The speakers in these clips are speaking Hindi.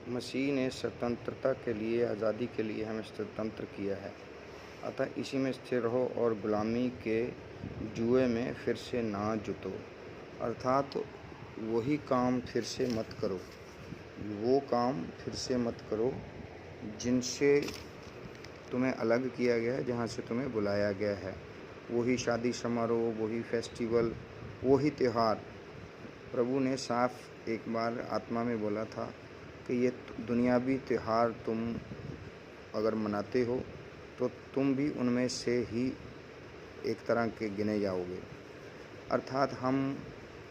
मसीह ने स्वतंत्रता के लिए, आज़ादी के लिए हमें स्वतंत्र किया है। अतः इसी में स्थिर रहो और गुलामी के जुए में फिर से ना जुटो। अर्थात वही काम फिर से मत करो, वो काम फिर से मत करो जिनसे तुम्हें अलग किया गया है, जहाँ से तुम्हें बुलाया गया है। वही शादी समारोह, वही फेस्टिवल, वही त्यौहार। प्रभु ने साफ एक बार आत्मा में बोला था कि ये दुनियावी त्यौहार तुम अगर मनाते हो तो तुम भी उनमें से ही एक तरह के गिने जाओगे। अर्थात हम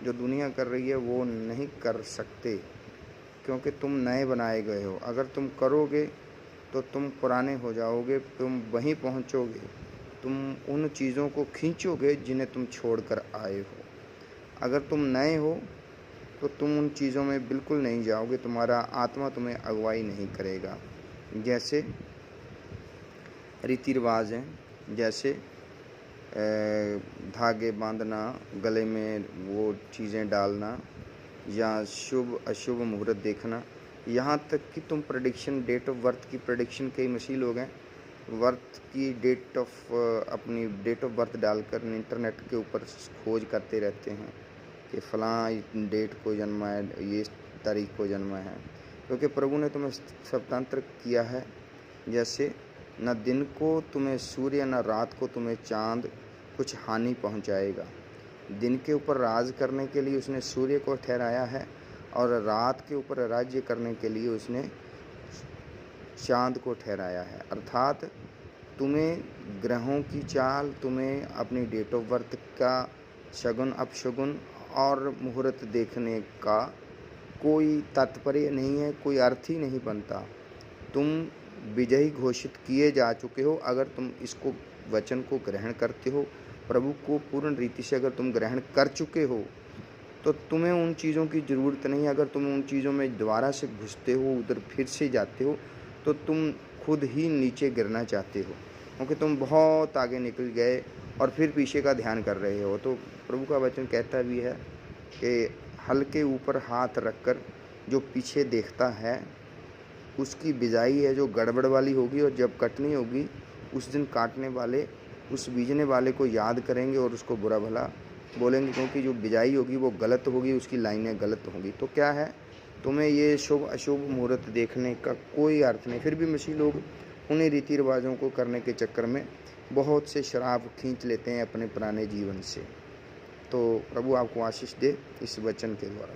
जो दुनिया कर रही है वो नहीं कर सकते, क्योंकि तुम नए बनाए गए हो। अगर तुम करोगे तो तुम पुराने हो जाओगे, तुम वहीं पहुंचोगे, तुम उन चीज़ों को खींचोगे जिन्हें तुम छोड़कर आए हो। अगर तुम नए हो तो तुम उन चीज़ों में बिल्कुल नहीं जाओगे, तुम्हारा आत्मा तुम्हें अगुवाई नहीं करेगा। जैसे रीति रिवाज हैं, जैसे धागे बांधना, गले में वो चीज़ें डालना, या शुभ अशुभ मुहूर्त देखना, यहाँ तक कि तुम प्रेडिक्शन, डेट ऑफ बर्थ की प्रेडिक्शन, कई मसीह लोग हैं बर्थ की अपनी डेट ऑफ बर्थ डालकर इंटरनेट के ऊपर खोज करते रहते हैं कि फ़लाँ डेट को जन्मा है, ये तारीख को जन्मा है। क्योंकि प्रभु ने तुम्हें स्वतंत्र किया है। जैसे न दिन को तुम्हें सूर्य, न रात को तुम्हें चाँद कुछ हानि पहुंचाएगा। दिन के ऊपर राज करने के लिए उसने सूर्य को ठहराया है, और रात के ऊपर राज्य करने के लिए उसने चाँद को ठहराया है। अर्थात तुम्हें ग्रहों की चाल, तुम्हें अपनी डेट ऑफ बर्थ का शगुन अपशगुन और मुहूर्त देखने का कोई तात्पर्य नहीं है, कोई अर्थ ही नहीं बनता। तुम विजयी घोषित किए जा चुके हो। अगर तुम इसको वचन को ग्रहण करते हो, प्रभु को पूर्ण रीति से अगर तुम ग्रहण कर चुके हो, तो तुम्हें उन चीज़ों की ज़रूरत नहीं है। अगर तुम उन चीज़ों में दोबारा से घुसते हो, उधर फिर से जाते हो, तो तुम खुद ही नीचे गिरना चाहते हो, क्योंकि तुम बहुत आगे निकल गए और फिर पीछे का ध्यान कर रहे हो। तो प्रभु का वचन कहता भी है कि हल के ऊपर हाथ रखकर जो पीछे देखता है उसकी बिजाई है जो गड़बड़ वाली होगी, और जब कटनी होगी उस दिन काटने वाले उस बीजने वाले को याद करेंगे और उसको बुरा भला बोलेंगे, क्योंकि जो बिजाई होगी वो गलत होगी, उसकी लाइनें गलत होंगी। तो क्या है, तुम्हें ये शुभ अशुभ मुहूर्त देखने का कोई अर्थ नहीं। फिर भी मसीह लोग उन्हीं रीति रिवाजों को करने के चक्कर में बहुत से शराब खींच लेते हैं अपने पुराने जीवन से। तो प्रभु आपको आशीष दे इस वचन के द्वारा।